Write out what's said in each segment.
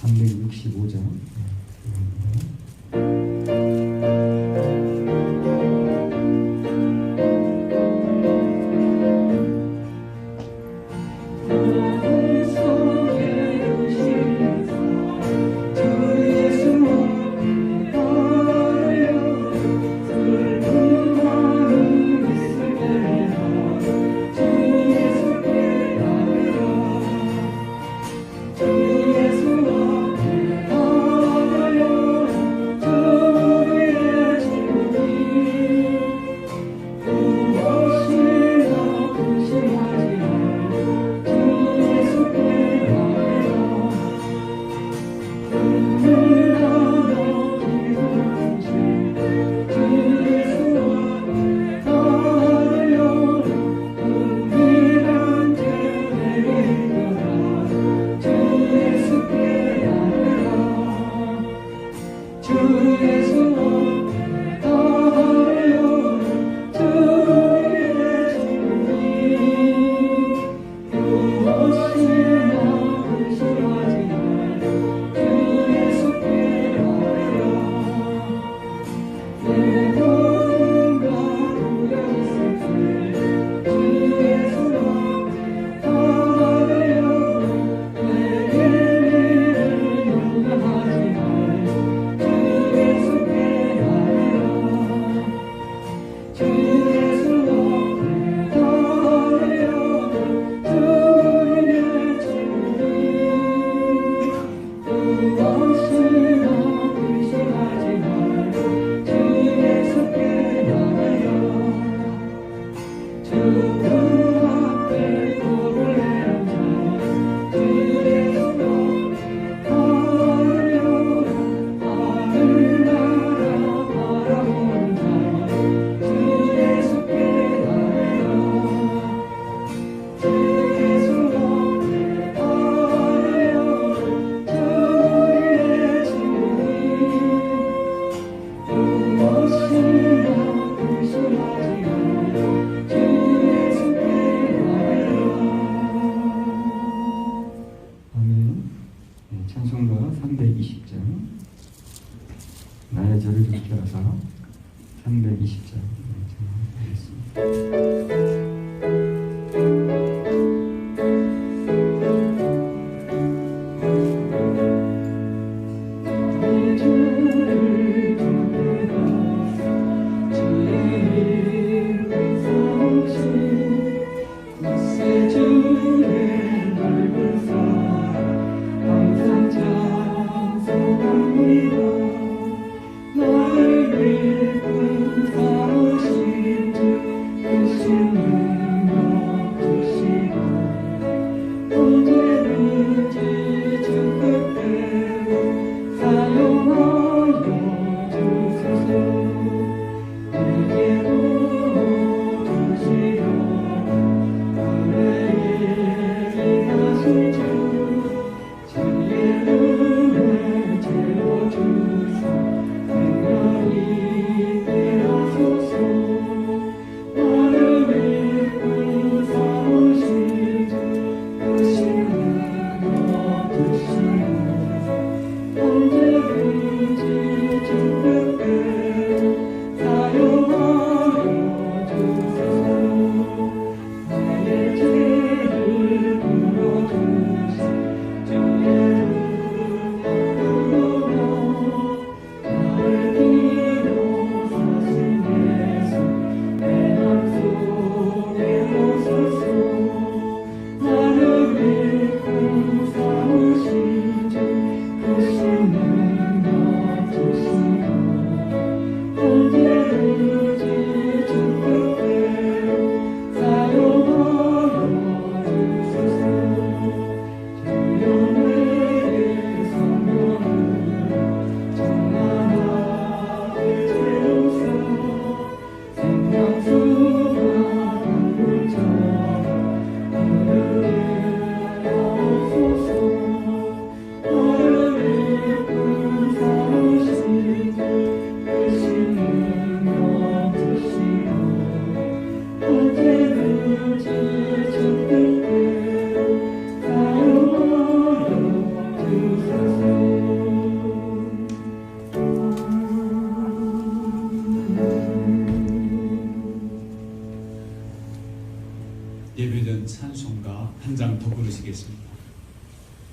365장. 찬송가 320장. 나의 저를 좋게 하사 320장 하겠습니다. 나를 예쁜 사랑하신 주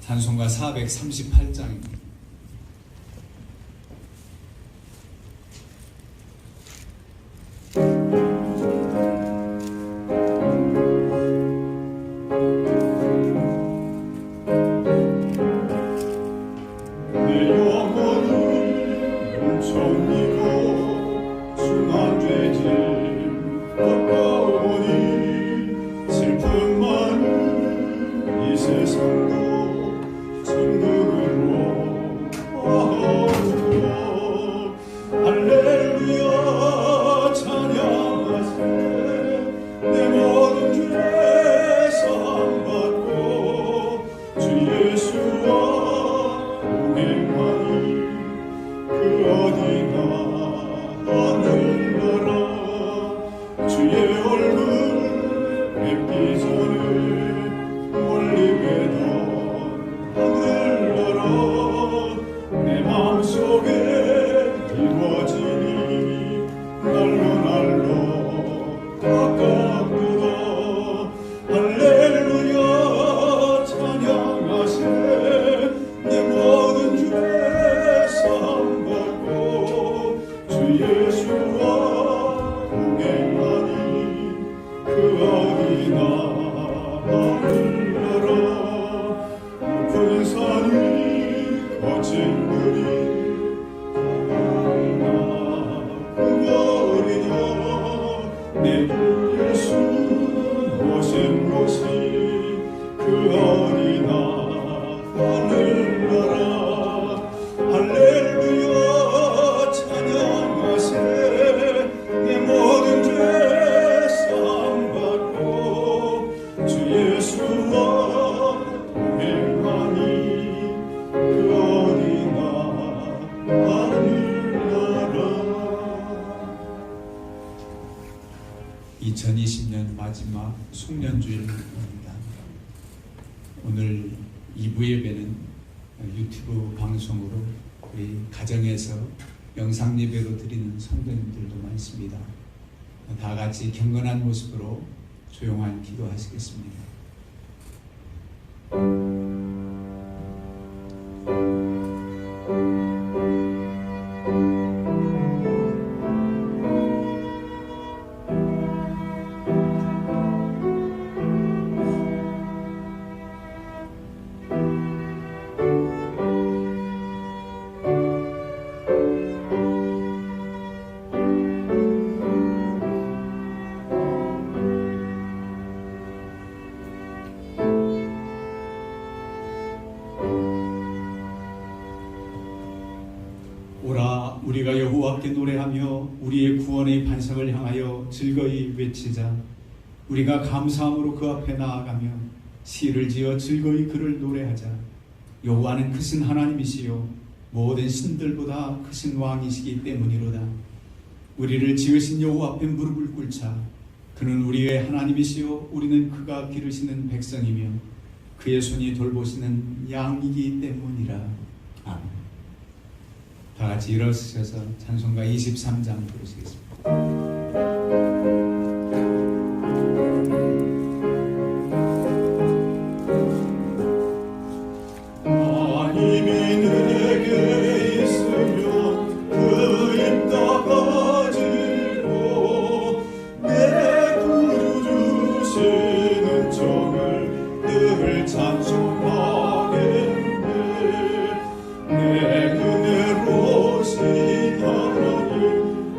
찬송가 438장입니다. 예수와 동행하니 그 어디나 하늘나라. 2020년 마지막 송년주일입니다. 오늘 2부 예배는 유튜브 방송으로 우리 가정에서 영상 예배로 드리는 성도님들도 많습니다. 다 같이 경건한 모습으로 조용한 기도하시겠습니다. 오라 우리가 여호와께 노래하며 우리의 구원의 반석을 향하여 즐거이 외치자. 우리가 감사함으로 그 앞에 나아가며 시를 지어 즐거이 그를 노래하자. 여호와는 크신 하나님이시요 모든 신들보다 크신 왕이시기 때문이로다. 우리를 지으신 여호와 앞에 무릎을 꿇자. 그는 우리의 하나님이시요 우리는 그가 기르시는 백성이며 그의 손이 돌보시는 양이기 때문이라. 아멘. 다 같이 일어서셔서 찬송가 23장 부르시겠습니다. 하나님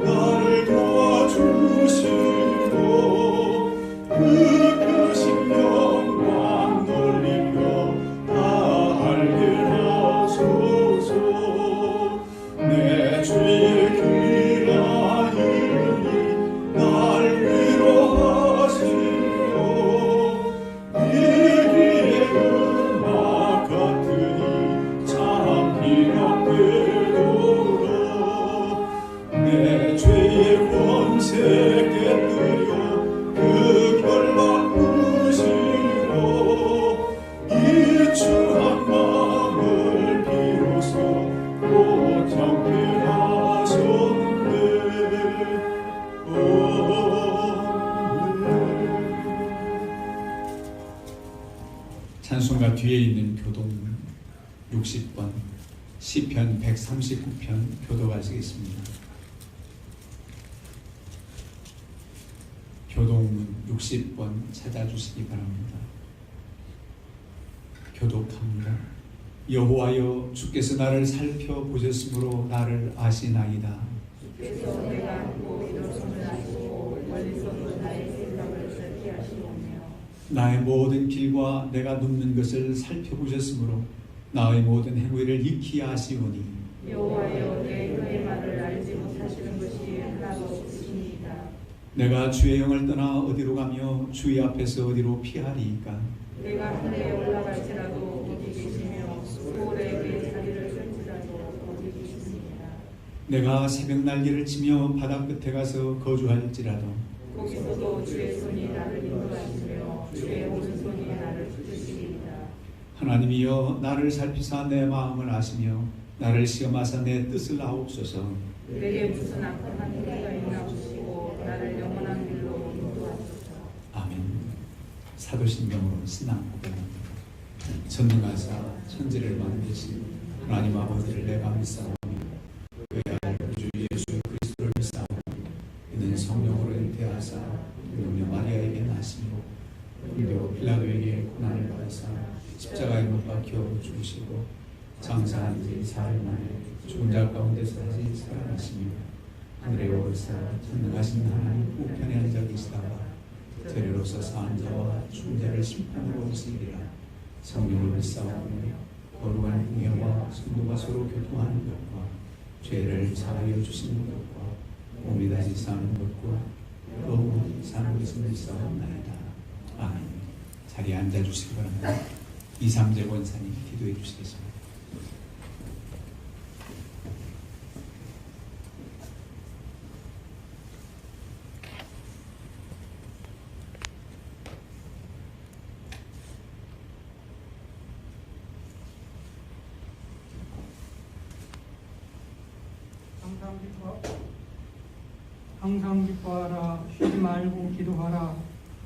나를 도와주시 60번, 시편 139편 교독하시겠습니다. 교독문 60번 찾아주시기 바랍니다. 교독합니다. 여호와여, 주께서 나를 살펴보셨으므로 나를 아시나이다. 주께서 내가 앉고 일어섬을 아시고 멀리서도 나의 생각을 살피 하시오며 나의 모든 길과 내가 눕는 것을 살펴보셨으므로 나의 모든 행위를 익히 아시오니 여호와여, 내 혀의 말을 알지 못하시는 것이 하나도 없으시니이다. 내가 주의 영을 떠나 어디로 가며 주의 앞에서 어디로 피하리이까. 내가 하늘에 올라갈지라도 어디 계시며 수월에 내 자리를 설지라도 어디 계십니까. 내가 새벽 날개를 치며 바다 끝에 가서 거주할지라도 거기서도 주의 손이 나를 인도하시며 주의 오른손이 나를 붙드시리이다. 하나님이여, 나를 살피사 내 마음을 아시며 나를 시험하사 내 뜻을 아옵소서. 내게 무슨 악한 행위가 있나 보시고 나를 영원한 길로 인도하소서. 아멘. 사도신경으로 신앙 고백합니다. 전능하사 천지를 만드신 하나님 아버지를 내가 믿사오니 외아들 주 예수 그리스도를 믿사오니 이는 성령으로 잉태하사 용녀 마리아에게 나시고 본디오 빌라도에게 고난을 받으사 십자가에 못 박혀 죽으시고 장사한 지 사흘 만에 죽은 자 가운데서 다시 살아나시며 하늘에 오르사 전능하신 하나님 우편에 앉아 계시다가 저리로서 사한 자와 죽은 자를 심판으로 오시리라. 성령을 믿사오며 거룩한 공예와 성도가 서로 교통하는 것과 죄를 사하여 주시는 것과 몸이 다시 사는 것과 영원히 사는 것을 믿사옵나이다. 아멘. 자리에 앉아주시기 바랍니다. 이삼재 권사님 기도해 주시겠습니다. 항상 기뻐하라. 쉬지 말고 기도하라.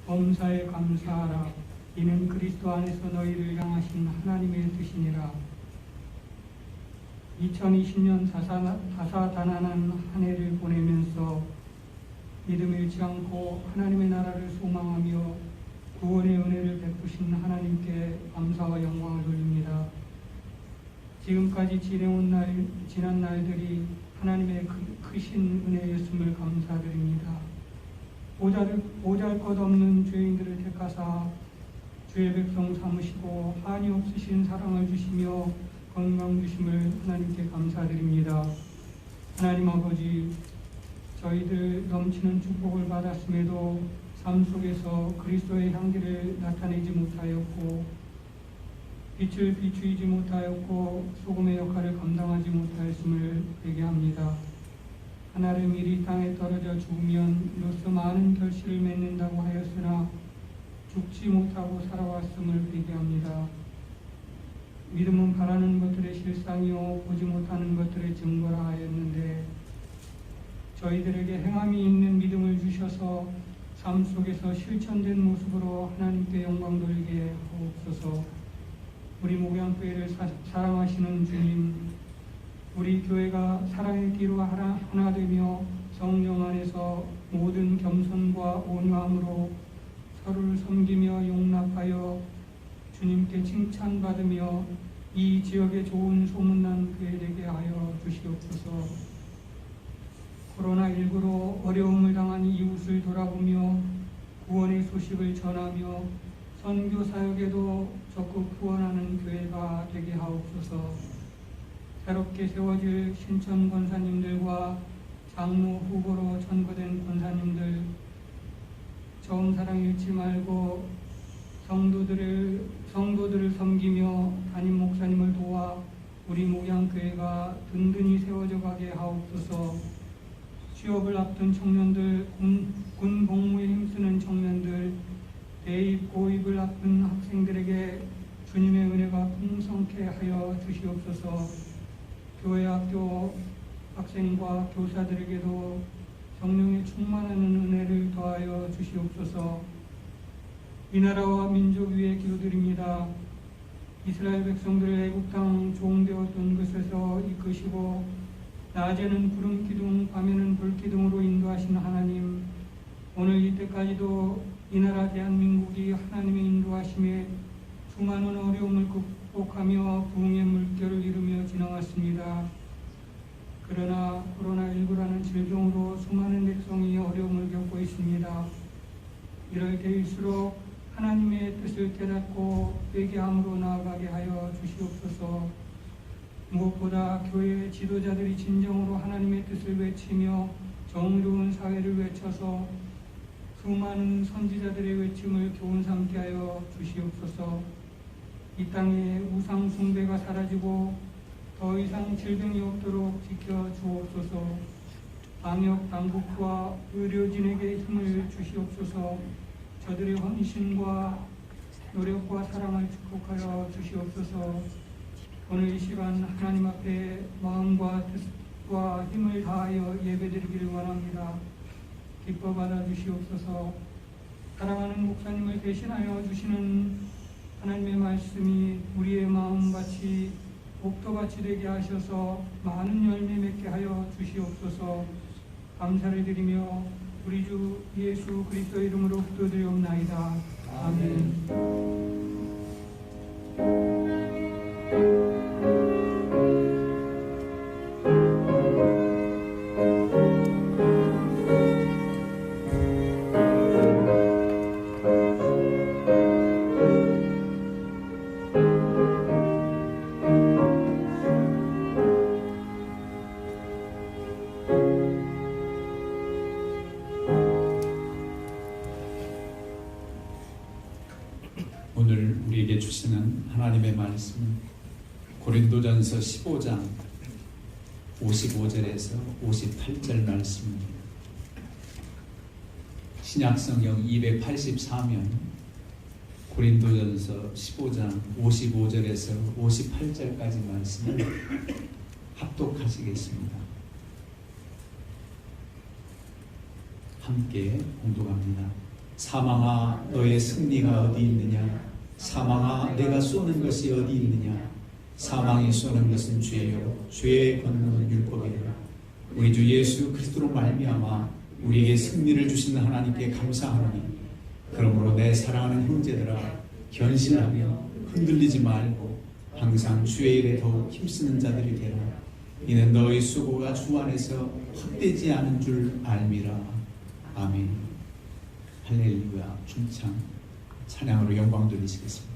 범사에 감사하라. 이는 그리스도 안에서 너희를 향하신 하나님의 뜻이니라. 2020년 다사다난한 한 해를 보내면서 믿음 잃지 않고 하나님의 나라를 소망하며 구원의 은혜를 베푸신 하나님께 감사와 영광을 돌립니다. 지금까지 지난 날들이 하나님의 크신 은혜였음을 감사드립니다. 보잘것없는 죄인들을 택하사 주의 백성 삼으시고 한이 없으신 사랑을 주시며 건강 주심을 하나님께 감사드립니다. 하나님 아버지, 저희들 넘치는 축복을 받았음에도 삶 속에서 그리스도의 향기를 나타내지 못하였고 빛을 비추이지 못하였고 소금의 역할을 감당하지 못하였음을 회개합니다. 하나를 미리 땅에 떨어져 죽으면 이로써 많은 결실을 맺는다고 하였으나 죽지 못하고 살아왔음을 회개합니다. 믿음은 바라는 것들의 실상이요 보지 못하는 것들의 증거라 하였는데 저희들에게 행함이 있는 믿음을 주셔서 삶 속에서 실천된 모습으로 하나님께 영광 돌리게 하옵소서. 우리 목양교회를 사랑하시는 주님, 우리 교회가 사랑의 기로 하나 되며 성령 안에서 모든 겸손과 온유함으로 서로를 섬기며 용납하여 주님께 칭찬받으며 이 지역에 좋은 소문난 교회 되게 하여 주시옵소서. 코로나19로 어려움을 당한 이웃을 돌아보며 구원의 소식을 전하며 선교 사역에도 적극 후원하는 교회가 되게 하옵소서. 새롭게 세워질 신천 권사님들과 장로 후보로 선거된 권사님들 처음 사랑 잃지 말고 성도들을 섬기며 담임 목사님을 도와 우리 목양교회가 든든히 세워져 가게 하옵소서. 취업을 앞둔 청년들, 군 복무에 힘쓰는 청년들, 대입, 고입을 앞둔 학생들에게 주님의 은혜가 풍성케 하여 주시옵소서. 교회 학교 학생과 교사들에게도 성령의 충만하는 은혜를 더하여 주시옵소서. 이 나라와 민족 위에 기도드립니다. 이스라엘 백성들을 애굽 땅 종되었던 곳에서 이끄시고 낮에는 구름 기둥 밤에는 불 기둥으로 인도하신 하나님, 오늘 이때까지도 이 나라 대한민국이 하나님의 인도하심에 수많은 어려움을 극복하며 부흥의 물결을 이루며 지나왔습니다. 그러나 코로나19라는 질병으로 수많은 백성이 어려움을 겪고 있습니다. 이럴 때일수록 하나님의 뜻을 깨닫고 회개함으로 나아가게 하여 주시옵소서. 무엇보다 교회 지도자들이 진정으로 하나님의 뜻을 외치며 정의로운 사회를 외쳐서 수많은 선지자들의 외침을 교훈 삼게 하여 주시옵소서. 이 땅에 우상 숭배가 사라지고 더 이상 질병이 없도록 지켜 주옵소서. 방역 당국과 의료진에게 힘을 주시옵소서. 저들의 헌신과 노력과 사랑을 축복하여 주시옵소서. 오늘 이 시간 하나님 앞에 마음과 뜻과 힘을 다하여 예배드리기를 원합니다. 기뻐 받아주시옵소서. 사랑하는 목사님을 대신하여 주시는 하나님의 말씀이 우리의 마음같이 옥토같이 되게 하셔서 많은 열매 맺게 하여 주시옵소서. 감사를 드리며 우리 주 예수 그리스도 이름으로 기도드리옵나이다. 아멘. 오늘 우리에게 주시는 하나님의 말씀은 고린도전서 15장 55절에서 58절 말씀입니다. 신약성경 284면 고린도전서 15장 55절에서 58절까지 말씀을 합독하시겠습니다. 함께 공독합니다. 사망아 너의 승리가 어디 있느냐? 사망아 내가 쏘는 것이 어디 있느냐? 사망이 쏘는 것은 죄요 죄의 권능은 율법이라. 우리 주 예수 그리스도로 말미암아 우리에게 승리를 주신 하나님께 감사하노니, 그러므로 내 사랑하는 형제들아 견신하며 흔들리지 말고 항상 주의 일에 더욱 힘쓰는 자들이 되라. 이는 너희 수고가 주 안에서 헛되지 않은 줄 알미라. 아멘. 할렐루야. 중창 찬양으로 영광 돌리시겠습니다.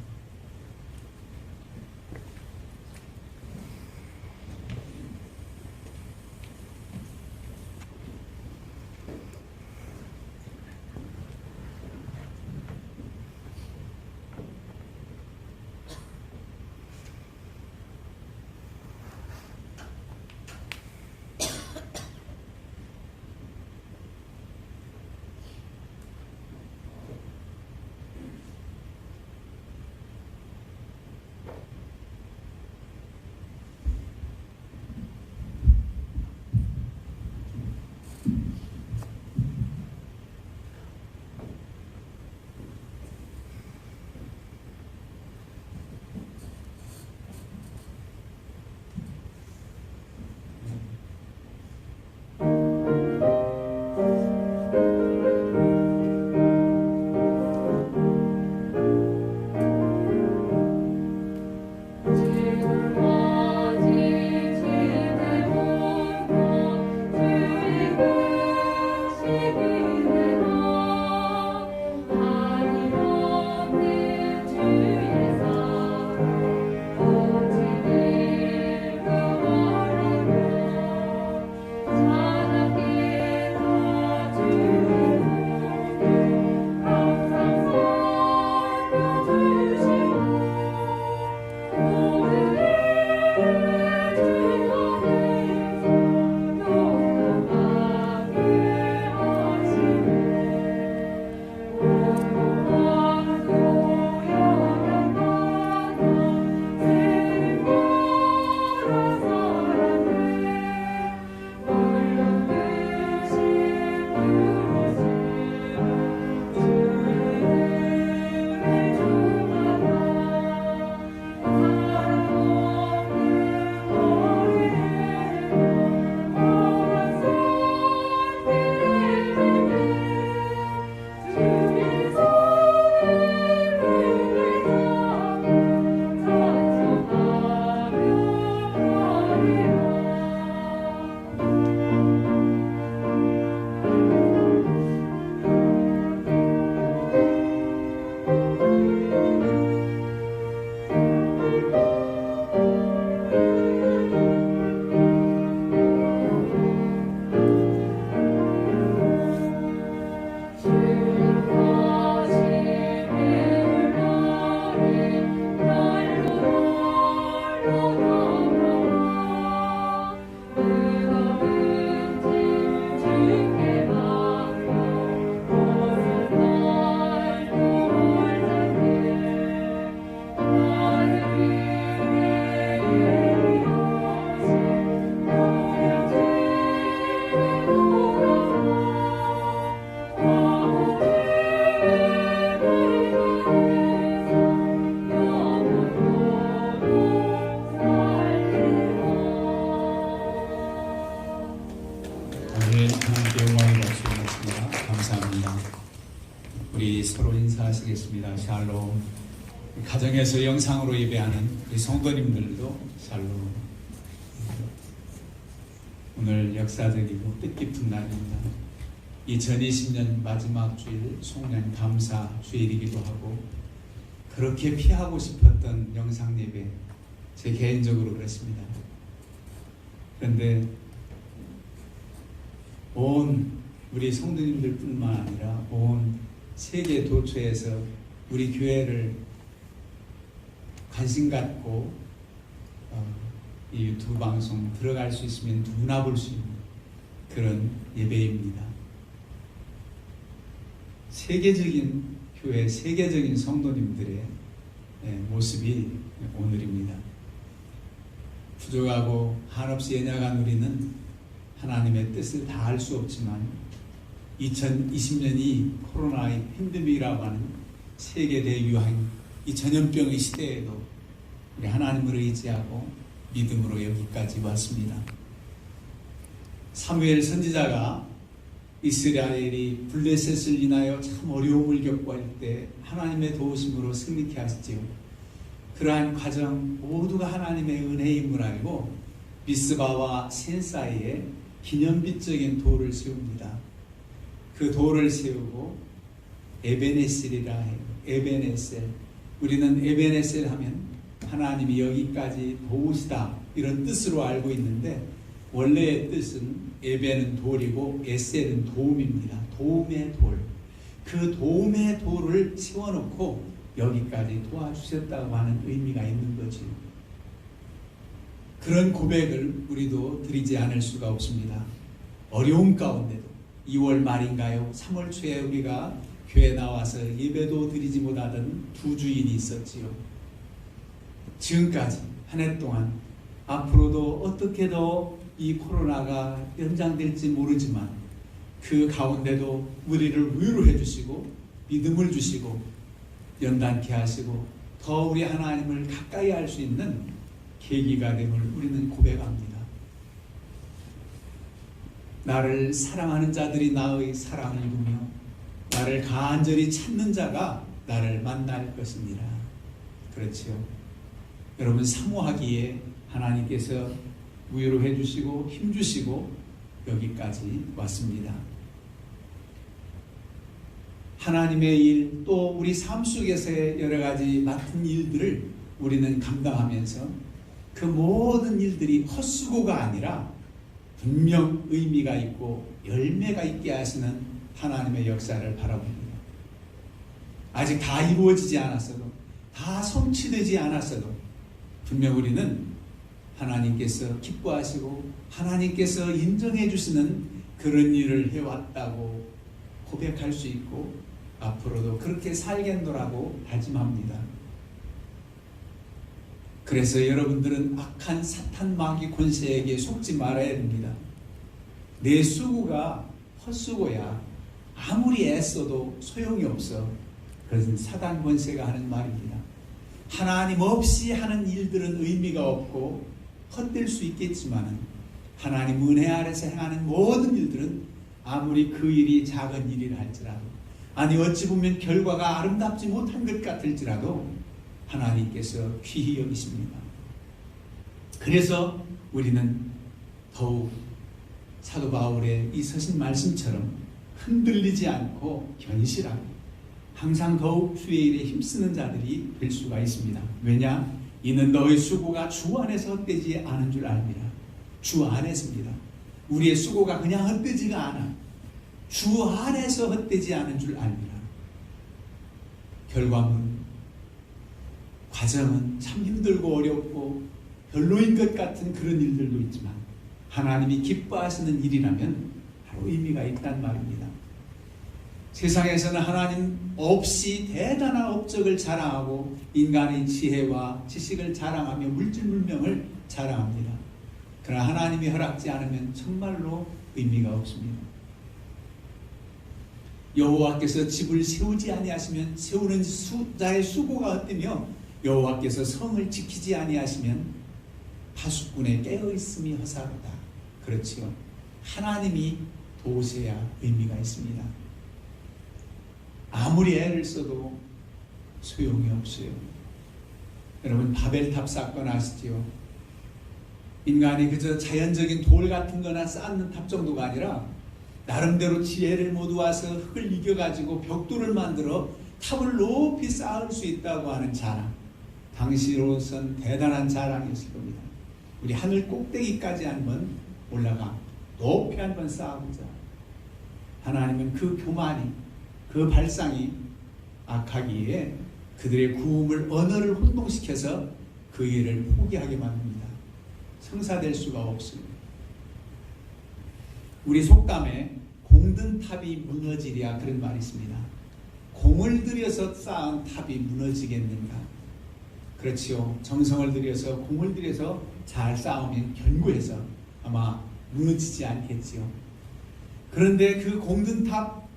가정에서 영상으로 예배하는 우리 성도님들도 잘로 오늘 역사적이고 뜻깊은 날입니다. 2020년 마지막 주일 송년 감사 주일이기도 하고 그렇게 피하고 싶었던 영상 예배 제 개인적으로 그렇습니다. 그런데 온 우리 성도님들뿐만 아니라 온 세계 도처에서 우리 교회를 관심 갖고 이 유튜브 방송 들어갈 수 있으면 누구나 볼 수 있는 그런 예배입니다. 세계적인 교회, 세계적인 성도님들의 모습이 오늘입니다. 부족하고 한없이 연약한 우리는 하나님의 뜻을 다 알 수 없지만 2020년이 코로나의 팬데믹이라고 하는 세계 대유행 이 전염병의 시대에도 우리 하나님을 의지하고 믿음으로 여기까지 왔습니다. 사무엘 선지자가 이스라엘이 블레셋을 인하여 참 어려움을 겪고 할 때 하나님의 도우심으로 승리케 하시지요. 그러한 과정 모두가 하나님의 은혜임을 알고 미스바와 센 사이에 기념비적인 돌을 세웁니다. 그 돌을 세우고 에베네셀이라 해요. 에베네셀. 우리는 에베네셀 하면 하나님이 여기까지 도우시다 이런 뜻으로 알고 있는데 원래의 뜻은 에베는 돌이고 에셀은 도움입니다. 도움의 돌. 그 도움의 돌을 세워놓고 여기까지 도와주셨다고 하는 의미가 있는 거죠. 그런 고백을 우리도 드리지 않을 수가 없습니다. 어려움 가운데도 2월 말인가요? 3월 초에 우리가 교회 나와서 예배도 드리지 못하던 두 주일이 있었지요. 지금까지 한 해 동안 앞으로도 어떻게 더 이 코로나가 연장될지 모르지만 그 가운데도 우리를 위로해 주시고 믿음을 주시고 연단케 하시고 더 우리 하나님을 가까이 할 수 있는 계기가 됨을 우리는 고백합니다. 나를 사랑하는 자들이 나의 사랑을 이루며 나를 간절히 찾는 자가 나를 만날 것이니라. 그렇지요. 여러분 사모하기에 하나님께서 위로해 주시고 힘 주시고 여기까지 왔습니다. 하나님의 일 또 우리 삶 속에서의 여러 가지 맡은 일들을 우리는 감당하면서 그 모든 일들이 헛수고가 아니라 분명 의미가 있고 열매가 있게 하시는 하나님의 역사를 바라봅니다. 아직 다 이루어지지 않았어도 다 성취되지 않았어도 분명 우리는 하나님께서 기뻐하시고 하나님께서 인정해 주시는 그런 일을 해왔다고 고백할 수 있고 앞으로도 그렇게 살겠노라고 다짐합니다. 그래서 여러분들은 악한 사탄 마귀 권세에게 속지 말아야 됩니다. 내 수고가 헛수고야. 아무리 애써도 소용이 없어. 그것은 사단 권세가 하는 말입니다. 하나님 없이 하는 일들은 의미가 없고 헛될 수 있겠지만 하나님 은혜 아래서 행하는 모든 일들은 아무리 그 일이 작은 일이라 할지라도 아니 어찌 보면 결과가 아름답지 못한 것 같을지라도 하나님께서 귀히 여기십니다. 그래서 우리는 더욱 사도 바울의 이 서신 말씀처럼 흔들리지 않고 견실하고 항상 더욱 주의 일에 힘쓰는 자들이 될 수가 있습니다. 왜냐? 이는 너의 수고가 주 안에서 헛되지 않은 줄 압니다. 주 안에서입니다. 우리의 수고가 그냥 헛되지가 않아. 주 안에서 헛되지 않은 줄 압니다. 결과물은 과정은 참 힘들고 어렵고 별로인 것 같은 그런 일들도 있지만 하나님이 기뻐하시는 일이라면 바로 의미가 있단 말입니다. 세상에서는 하나님 없이 대단한 업적을 자랑하고 인간의 지혜와 지식을 자랑하며 물질문명을 자랑합니다. 그러나 하나님이 허락지 않으면 정말로 의미가 없습니다. 여호와께서 집을 세우지 아니하시면 세우는 자의 수고가 헛되며 여호와께서 성을 지키지 아니하시면 파수꾼의 깨어있음이 허사로다. 그렇지요. 하나님이 도우셔야 의미가 있습니다. 아무리 애를 써도 소용이 없어요. 여러분 바벨탑 사건 아시지요? 인간이 그저 자연적인 돌 같은 거나 쌓는 탑 정도가 아니라 나름대로 지혜를 모두와서 흙을 이겨가지고 벽돌을 만들어 탑을 높이 쌓을 수 있다고 하는 자랑. 당시로선 대단한 자랑이었을 겁니다. 우리 하늘 꼭대기까지 한번 올라가 높이 한번 쌓아보자. 하나님은 그 교만이, 그 발상이 악하기에 그들의 구음을 언어를 혼동시켜서 그 일을 포기하게 만듭니다. 성사될 수가 없습니다. 우리 속담에 공든 탑이 무너지랴 그런 말이 있습니다. 공을 들여서 쌓은 탑이 무너지겠는가? 그렇지요. 정성을 들여서 공을 들여서 잘 쌓으면 견고해서 아마 무너지지 않겠지요. 그런데 그 공든 탑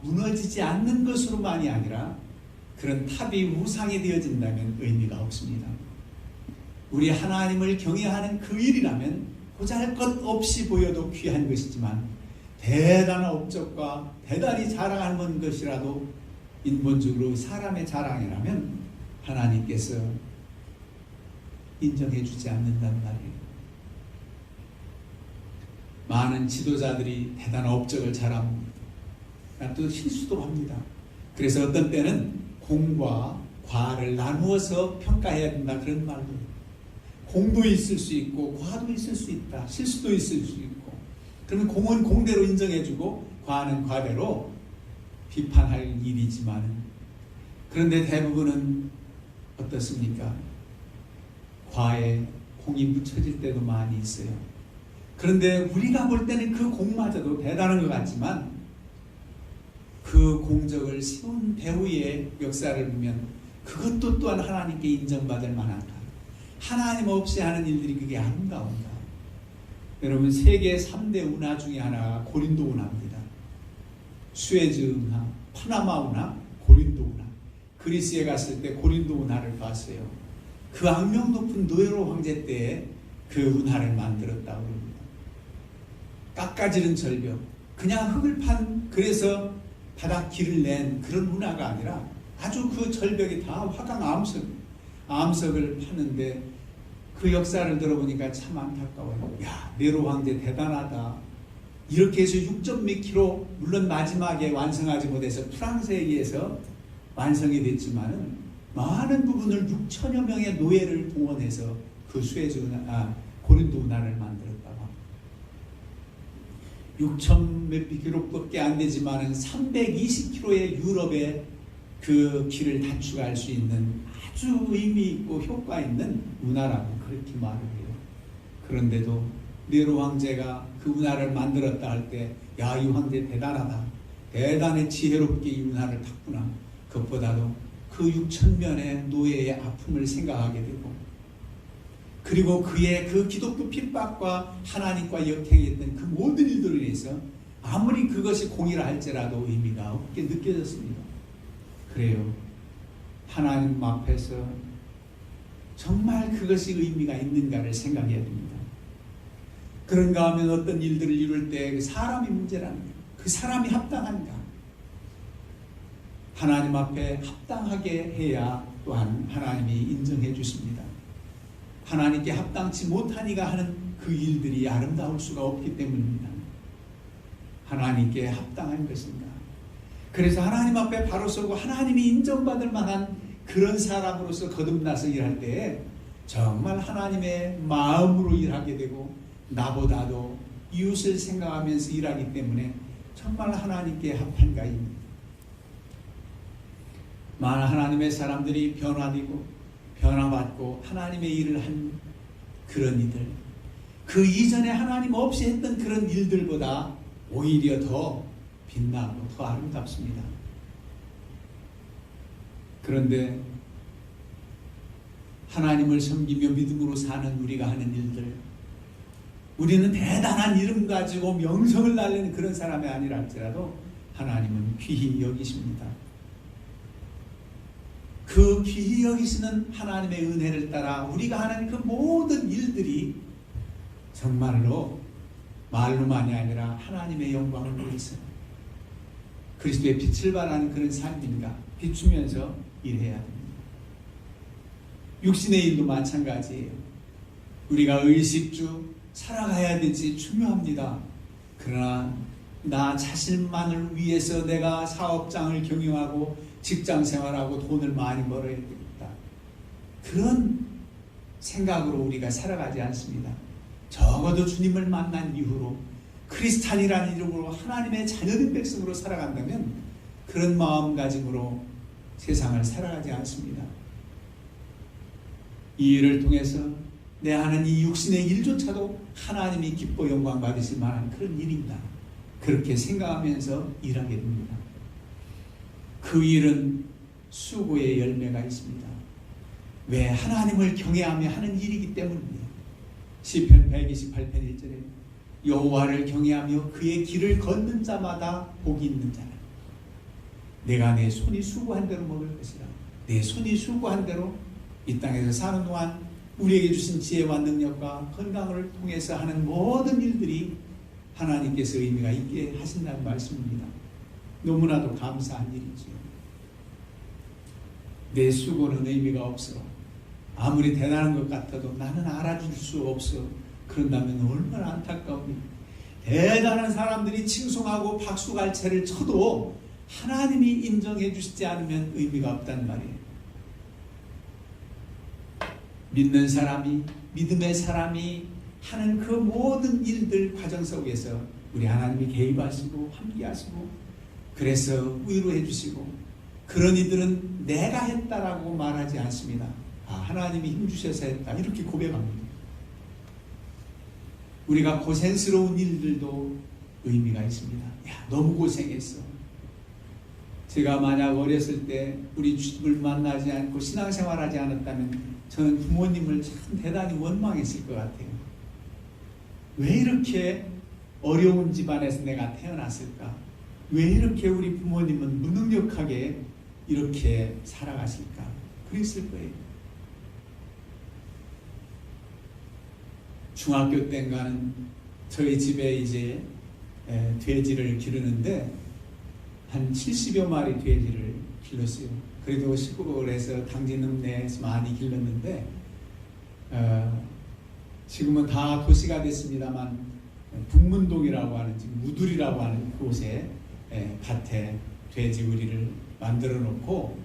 무너지지 않는 것으로만이 아니라 그런 탑이 우상이 되어진다면 의미가 없습니다. 우리 하나님을 경외하는 그 일이라면 보잘것없이 보여도 귀한 것이지만 대단한 업적과 대단히 자랑하는 것이라도 인본적으로 사람의 자랑이라면 하나님께서 인정해 주지 않는단 말이에요. 많은 지도자들이 대단한 업적을 자랑합니다. 또 실수도 합니다. 그래서 어떤 때는 공과 과를 나누어서 평가해야 된다 그런 말도 해요. 공도 있을 수 있고 과도 있을 수 있다. 실수도 있을 수 있고. 그러면 공은 공대로 인정해주고 과는 과대로 비판할 일이지만 그런데 대부분은 어떻습니까? 과에 공이 묻혀질 때도 많이 있어요. 그런데 우리가 볼 때는 그 공마저도 대단한 것 같지만 그 공적을 세운 배후의 역사를 보면 그것도 또한 하나님께 인정받을 만한가. 하나님 없이 하는 일들이 그게 아름다운가. 여러분 세계 3대 운하 중에 하나가 고린도 운하입니다. 수에즈 운하, 파나마 운하, 고린도 운하. 그리스에 갔을 때 고린도 운하를 봤어요. 그 악명 높은 노예로 황제 때에 그 운하를 만들었다고 합니다. 깎아지른 절벽, 그냥 흙을 판 그래서 바닥길을 낸 그런 운하가 아니라 아주 그 절벽이 다 화강 암석을 파는데 그 역사를 들어보니까 참 안타까워요. 야, 네로 황제 대단하다. 이렇게 해서 6몇 킬로 물론 마지막에 완성하지 못해서 프랑스에 의해서 완성이 됐지만은 많은 부분을 6천여 명의 노예를 동원해서 그 고린도 운하를 만들었다고 합니다. 6천 몇 킬로밖에 안 되지만은 320킬로의 유럽의 그 길을 단축할 수 있는 아주 의미 있고 효과 있는 운하라고 그렇게 말을 해요. 그런데도 네로 황제가 그 운하를 만들었다 할 때 야, 이 황제 대단하다. 대단히 지혜롭게 이 운하를 탔구나. 그것보다도 그 6천명의 노예의 아픔을 생각하게 되고 그리고 그의 그 기독교 핍박과 하나님과 역행했던 그 모든 일들을 위해서 아무리 그것이 공이라 할지라도 의미가 없게 느껴졌습니다. 그래요. 하나님 앞에서 정말 그것이 의미가 있는가를 생각해야 됩니다. 그런가 하면 어떤 일들을 이룰 때 그 사람이 문제라는 거예요. 그 사람이 합당한가? 하나님 앞에 합당하게 해야 또한 하나님이 인정해 주십니다. 하나님께 합당치 못하니가 하는 그 일들이 아름다울 수가 없기 때문입니다. 하나님께 합당한 것인가? 그래서 하나님 앞에 바로 서고 하나님이 인정받을 만한 그런 사람으로서 거듭나서 일할 때에 정말 하나님의 마음으로 일하게 되고 나보다도 이웃을 생각하면서 일하기 때문에 정말 하나님께 합한 가입니다. 많은 하나님의 사람들이 변화받고 하나님의 일을 한 그런 이들, 그 이전에 하나님 없이 했던 그런 일들보다 오히려 더 빛나고 더 아름답습니다. 그런데 하나님을 섬기며 믿음으로 사는 우리가 하는 일들, 우리는 대단한 이름 가지고 명성을 날리는 그런 사람이 아니라 할지라도 하나님은 귀히 여기십니다. 그 귀히 여기시는 하나님의 은혜를 따라 우리가 하는 그 모든 일들이 정말로 말로만이 아니라 하나님의 영광을 위해서 그리스도의 빛을 발하는 그런 삶인가 비추면서 일해야 됩니다. 육신의 일도 마찬가지예요. 우리가 의식주 살아가야 되지 중요합니다. 그러나 나 자신만을 위해서 내가 사업장을 경영하고 직장 생활하고 돈을 많이 벌어야 되겠다. 그런 생각으로 우리가 살아가지 않습니다. 적어도 주님을 만난 이후로 크리스찬이라는 이름으로 하나님의 자녀된 백성으로 살아간다면 그런 마음가짐으로 세상을 살아가지 않습니다. 이 일을 통해서 내 하는 이 육신의 일조차도 하나님이 기뻐 영광 받으실 만한 그런 일입니다. 그렇게 생각하면서 일하게 됩니다. 그 일은 수고의 열매가 있습니다. 왜? 하나님을 경외하며 하는 일이기 때문입니다. 시편 128편 1절에 여호와를 경외하며 그의 길을 걷는 자마다 복이 있는 자라. 내가 내 손이 수고한 대로 먹을 것이라. 내 손이 수고한 대로 이 땅에서 사는 동안 우리에게 주신 지혜와 능력과 건강을 통해서 하는 모든 일들이 하나님께서 의미가 있게 하신다는 말씀입니다. 너무나도 감사한 일이지요. 내 수고는 의미가 없어. 아무리 대단한 것 같아도 나는 알아줄 수 없어. 그런다면 얼마나 안타까우니. 대단한 사람들이 칭송하고 박수갈채를 쳐도 하나님이 인정해 주시지 않으면 의미가 없단 말이에요. 믿는 사람이, 믿음의 사람이 하는 그 모든 일들 과정 속에서 우리 하나님이 개입하시고 함께하시고 그래서 위로해 주시고 그런 이들은 내가 했다라고 말하지 않습니다. 하나님이 힘주셔서 했다 이렇게 고백합니다. 우리가 고생스러운 일들도 의미가 있습니다. 야, 너무 고생했어. 제가 만약 어렸을 때 우리 주님을 만나지 않고 신앙생활하지 않았다면 저는 부모님을 참 대단히 원망했을 것 같아요. 왜 이렇게 어려운 집안에서 내가 태어났을까? 왜 이렇게 우리 부모님은 무능력하게 이렇게 살아가실까? 그랬을 거예요. 중학교 때인가는 저희 집에 이제 돼지를 기르는데 한 70여 마리 돼지를 길렀어요. 그래도 시골에서 당진읍 내에서 많이 길렀는데 지금은 다 도시가 됐습니다만 북문동이라고 하는 지금 무들이라고 하는 곳에 밭에 돼지 우리를 만들어 놓고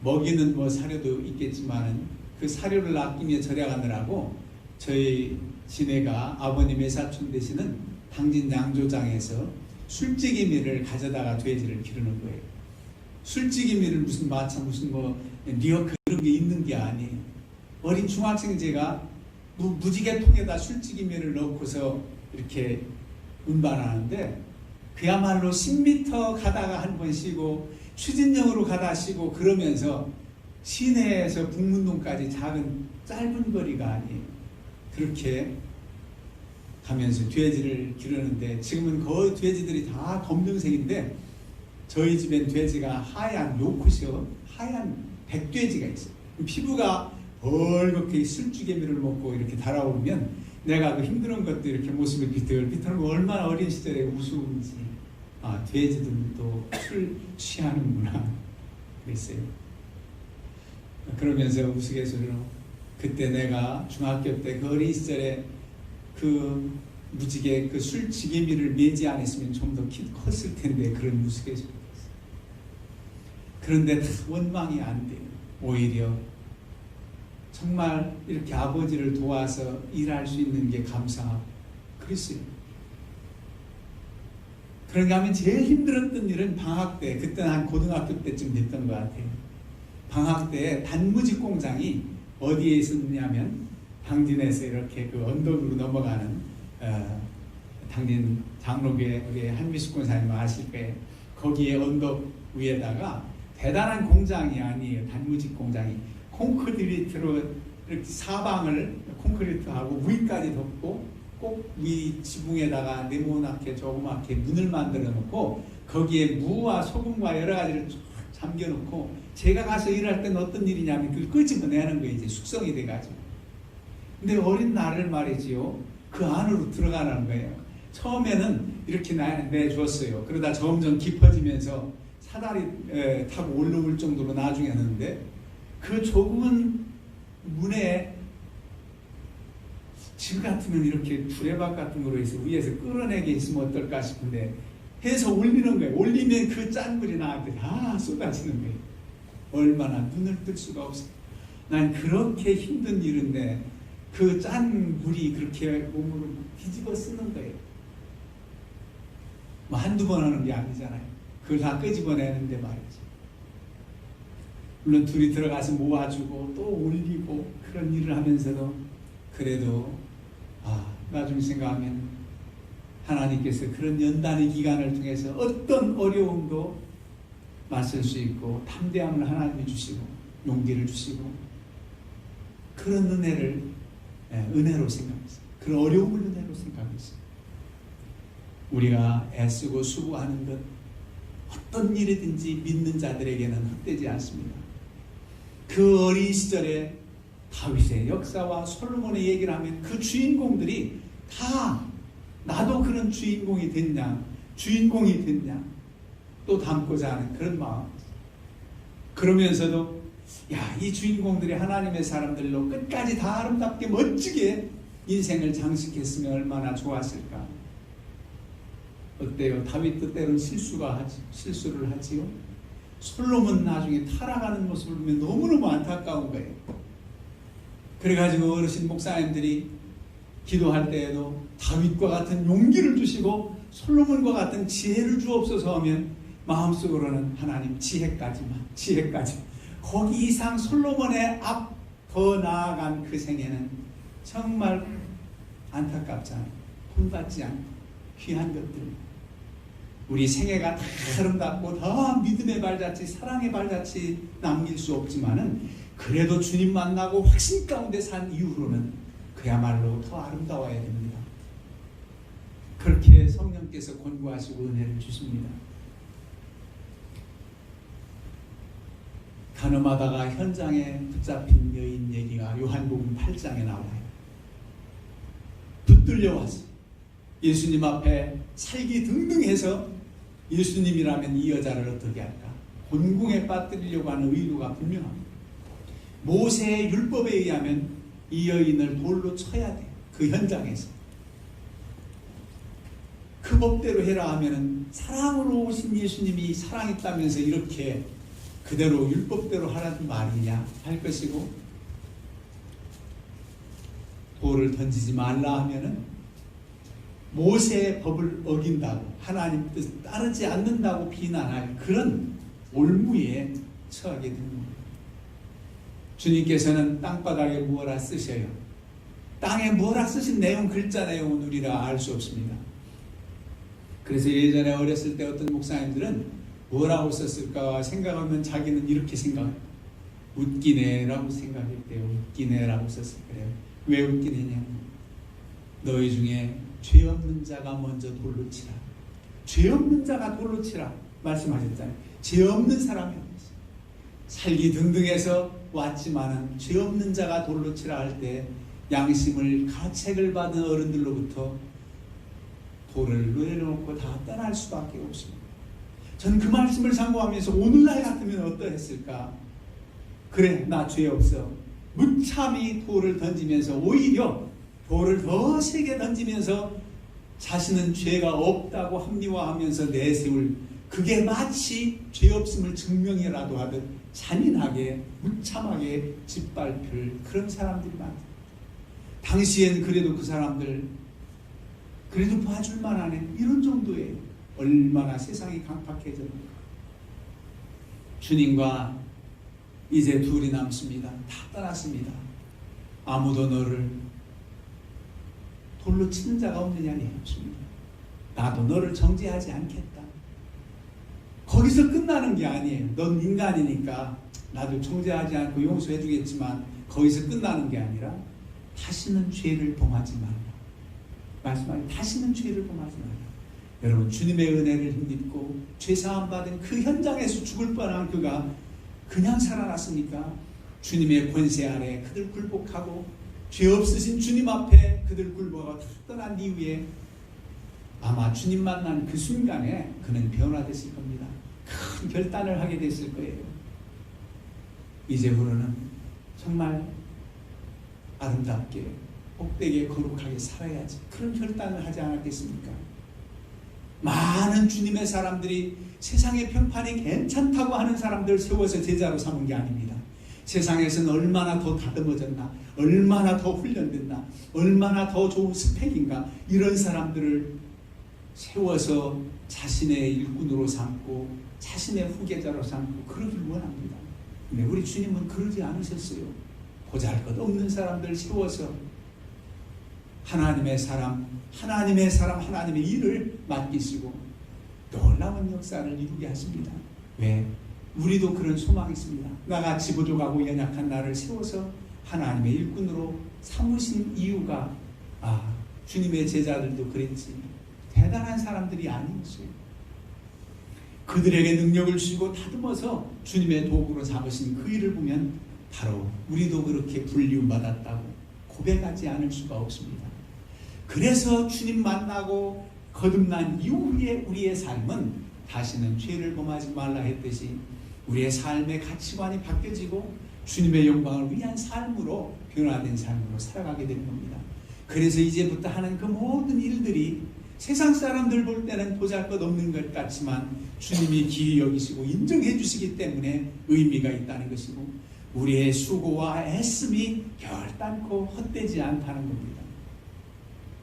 먹이는 뭐 사료도 있겠지만은 그 사료를 아끼며 절약하느라고 저희 시내가 아버님의 사촌 되시는 당진 양조장에서 술찌개미를 가져다가 돼지를 기르는 거예요. 술찌개미를 무슨 마차 무슨 뭐 리어크 이런 게 있는 게 아니에요. 어린 중학생 제가 무지개통에다 술찌개미를 넣고서 이렇게 운반하는데 그야말로 10m 가다가 한 번 쉬고 추진력으로 가다 쉬고 그러면서 시내에서 북문동까지 작은 짧은 거리가 아니에요. 그렇게 가면서 돼지를 기르는데 지금은 거의 돼지들이 다 검정색인데 저희 집엔 돼지가 하얀 요크셔 하얀 백돼지가 있어요. 피부가 벌겋게 술찌개미를 먹고 이렇게 달아오르면 내가 그 힘든 것도 이렇게 모습이 비틀비틀하고 얼마나 어린 시절에 우스운지 돼지들도 술 취하는구나 그랬어요. 그러면서 우스갯소리로 그때 내가 중학교 때 그 어린 시절에 그 무지개 그 술찌개미를 매지 않았으면 좀 더 컸을 텐데 그런 우스갯소리였어요. 그런데 다 원망이 안 돼요. 오히려 정말 이렇게 아버지를 도와서 일할 수 있는 게 감사하고 그랬어요. 그런가 하면 제일 힘들었던 일은 방학 때, 그때는 한 고등학교 때쯤 됐던 것 같아요. 방학 때 단무직 공장이 어디에 있었냐면 당진에서 이렇게 그 언덕으로 넘어가는 당진 장로교회 우리 한미숙 권사님 아실 거예요. 거기에 언덕 위에다가 대단한 공장이 아니에요. 단무직 공장이 콘크리트로 이렇게 사방을 콘크리트하고 위까지 덮고 꼭 위 지붕에다가 네모나게 조그맣게 문을 만들어 놓고 거기에 무와 소금과 여러 가지를 쫙 잠겨 놓고 제가 가서 일할 때는 어떤 일이냐면 그걸 끄집어내는 거예요. 이제 숙성이 돼가지고. 근데 어린 나를 말이지요. 그 안으로 들어가는 거예요. 처음에는 이렇게 내줬어요. 그러다 점점 깊어지면서 사다리 타고 올라올 정도로 나중에 하는데 그 좁은 문에 지금 같으면 이렇게 두레박 같은 거로 해서 위에서 끌어내게 있으면 어떨까 싶은데 해서 올리는 거예요. 올리면 그 짠물이 나한테 다 쏟아지는 거예요. 얼마나 눈을 뜰 수가 없어. 난 그렇게 힘든 일인데 그 짠 물이 그렇게 몸으로 뒤집어 쓰는 거예요. 뭐 한두 번 하는 게 아니잖아요. 그걸 다 끄집어내는데 말이죠. 물론 둘이 들어가서 모아주고 또 올리고 그런 일을 하면서도 그래도 나중에 생각하면 하나님께서 그런 연단의 기간을 통해서 어떤 어려움도 맞설 수 있고 담대함을 하나님이 주시고 용기를 주시고 그런 은혜를 은혜로 생각했어요. 그런 어려움을 은혜로 생각했어요. 우리가 애쓰고 수고하는 것 어떤 일이든지 믿는 자들에게는 헛되지 않습니다. 그 어린 시절에 다윗의 역사와 솔로몬의 얘기를 하면 그 주인공들이 다 나도 그런 주인공이 됐냐 또 닮고자 하는 그런 마음. 그러면서도 이 주인공들이 하나님의 사람들로 끝까지 다 아름답게 멋지게 인생을 장식했으면 얼마나 좋았을까. 어때요? 다윗도 때론 실수를 하지요. 솔로몬 나중에 타락하는 모습을 보면 너무너무 안타까운 거예요. 그래가지고 어르신 목사님들이 기도할 때에도 다윗과 같은 용기를 주시고 솔로몬과 같은 지혜를 주옵소서 하면 마음속으로는 하나님 지혜까지 거기 이상 솔로몬의 앞 더 나아간 그 생애는 정말 안타깝잖아요. 본받지 않고 귀한 것들. 우리 생애가 다 아름답고 다 믿음의 발자취 사랑의 발자취 남길 수 없지만은 그래도 주님 만나고 확신 가운데 산 이후로는 그야말로 더 아름다워야 됩니다. 그렇게 성령께서 권고하시고 은혜를 주십니다. 가늠하다가 현장에 붙잡힌 여인 얘기가 요한복음 8장에 나와요. 붙들려와서 예수님 앞에 살기 등등해서 예수님이라면 이 여자를 어떻게 할까? 곤궁에 빠뜨리려고 하는 의도가 분명합니다. 모세의 율법에 의하면 이 여인을 돌로 쳐야 돼요. 그 현장에서. 그 법대로 해라 하면은 사랑으로 오신 예수님이 사랑했다면서 이렇게 그대로 율법대로 하라는 말이냐 할 것이고, 돌을 던지지 말라 하면은 모세의 법을 어긴다고 하나님 뜻 따르지 않는다고 비난할 그런 올무에 처하게 됩니다. 주님께서는 땅바닥에 무엇라 쓰셔요. 땅에 무엇라 쓰신 내용, 글자 내용은 우리가 알 수 없습니다. 그래서 예전에 어렸을 때 어떤 목사님들은 뭐라고 썼을까 생각하면 자기는 이렇게 생각해요. 웃기네라고 생각했대요. 웃기네라고 썼을 거예요. 왜 웃기네냐? 너희 중에 죄 없는 자가 먼저 돌로 치라. 죄 없는 자가 돌로 치라 말씀하셨잖아요. 죄 없는 사람이 없어요. 살기 등등해서 왔지만은 죄 없는 자가 돌로 치라 할 때 양심을 가책을 받은 어른들로부터 돌을 내려놓고 다 떠날 수밖에 없습니다. 저는 그 말씀을 상고하면서 오늘날 같으면 어떠했을까? 그래, 나 죄 없어. 무참히 돌을 던지면서 오히려 돌을 더 세게 던지면서 자신은 죄가 없다고 합리화하면서 내세울, 그게 마치 죄 없음을 증명이라도 하듯 잔인하게 무참하게 짓밟힐 그런 사람들이 많다. 당시엔 그래도 그 사람들 그래도 봐줄 만하네 이런 정도예요. 얼마나 세상이 강팍해졌는가. 주님과 이제 둘이 남습니다. 다 떠났습니다. 아무도 너를 돌로 치는 자가 없느냐니 없습니다. 나도 너를 정죄하지 않겠다. 거기서 끝나는 게 아니에요. 넌 인간이니까 나도 정죄하지 않고 용서해 주겠지만 거기서 끝나는 게 아니라 다시는 죄를 범하지 말라. 말씀하니 다시는 죄를 범하지 말라. 여러분, 주님의 은혜를 힘입고 죄사함 받은 그 현장에서 죽을 뻔한 그가 그냥 살아났으니까 주님의 권세 아래 그들 굴복하고 죄 없으신 주님 앞에 그들 굴복하고 떠난 이후에 아마 주님 만난 그 순간에 그는 변화됐을 겁니다. 큰 결단을 하게 됐을 거예요. 이제부로는 정말 아름답게 복되게 거룩하게 살아야지. 그런 결단을 하지 않았겠습니까? 많은 주님의 사람들이 세상의 평판이 괜찮다고 하는 사람들 세워서 제자로 삼은 게 아닙니다. 세상에서는 얼마나 더 다듬어졌나, 얼마나 더 훈련됐나, 얼마나 더 좋은 스펙인가, 이런 사람들을 세워서 자신의 일꾼으로 삼고 자신의 후계자로 삼고 그러길 원합니다. 근데 우리 주님은 그러지 않으셨어요. 보잘것없는 사람들 세워서 하나님의 하나님의 일을 맡기시고 놀라운 역사를 이루게 하십니다. 왜? 우리도 그런 소망이 있습니다. 나같이 부족하고 연약한 나를 세워서 하나님의 일꾼으로 삼으신 이유가 주님의 제자들도 그랬지 대단한 사람들이 아니었어요. 그들에게 능력을 주시고 다듬어서 주님의 도구로 삼으신 그 일을 보면 바로 우리도 그렇게 불리움받았다고 고백하지 않을 수가 없습니다. 그래서 주님 만나고 거듭난 이후에 우리의 삶은 다시는 죄를 범하지 말라 했듯이 우리의 삶의 가치관이 바뀌어지고 주님의 영광을 위한 삶으로 변화된 삶으로 살아가게 되는 겁니다. 그래서 이제부터 하는 그 모든 일들이 세상 사람들 볼 때는 보잘것없는 것 같지만 주님이 기이 여기시고 인정해 주시기 때문에 의미가 있다는 것이고 우리의 수고와 애씀이 결단코 헛되지 않다는 겁니다.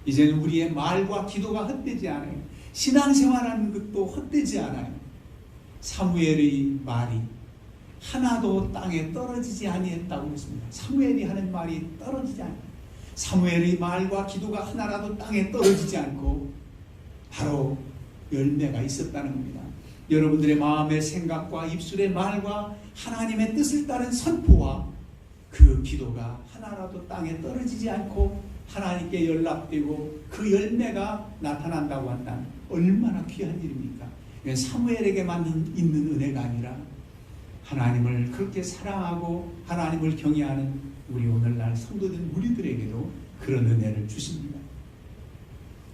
이제는 우리의 말과 기도가 헛되지 않아요. 신앙생활하는 것도 헛되지 않아요. 사무엘의 말이 하나도 땅에 떨어지지 아니했다고 했습니다. 사무엘이 하는 말이 떨어지지 않아요. 사무엘의 말과 기도가 하나라도 땅에 떨어지지 않고 바로 열매가 있었다는 겁니다. 여러분들의 마음의 생각과 입술의 말과 하나님의 뜻을 따른 선포와 그 기도가 하나라도 땅에 떨어지지 않고 하나님께 연락되고 그 열매가 나타난다고 한다면 얼마나 귀한 일입니까? 이건 사무엘에게만 있는 은혜가 아니라 하나님을 그렇게 사랑하고 하나님을 경외하는 우리 오늘날 성도들 우리들에게도 그런 은혜를 주십니다.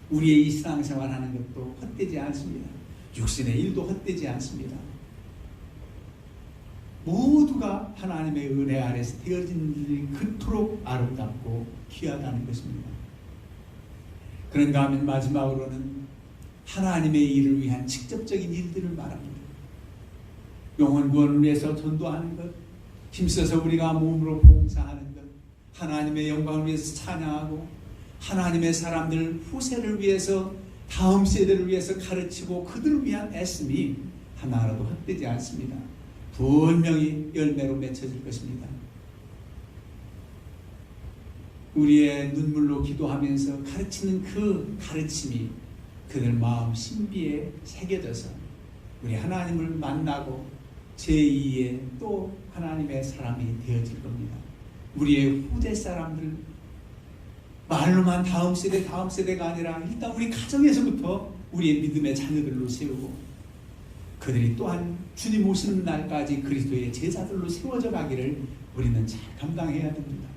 우리의 이 신앙생활하는 것도 헛되지 않습니다. 육신의 일도 헛되지 않습니다. 모두가 하나님의 은혜 아래서 되어진 일이 그토록 아름답고 귀하다는 것입니다. 그런가 하면 마지막으로는 하나님의 일을 위한 직접적인 일들을 말합니다. 영혼 구원을 위해서 전도하는 것, 힘써서 우리가 몸으로 봉사하는 것, 하나님의 영광을 위해서 찬양하고 하나님의 사람들 후세를 위해서 다음 세대를 위해서 가르치고 그들을 위한 애씀이 하나라도 헛되지 않습니다. 분명히 열매로 맺혀질 것입니다. 우리의 눈물로 기도하면서 가르치는 그 가르침이 그들 마음 신비에 새겨져서 우리 하나님을 만나고 제2의 또 하나님의 사람이 되어질 겁니다. 우리의 후대 사람들 말로만 다음 세대가 아니라 일단 우리 가정에서부터 우리의 믿음의 자녀들로 세우고 그들이 또한 주님 오시는 날까지 그리스도의 제자들로 세워져 가기를 우리는 잘 감당해야 됩니다.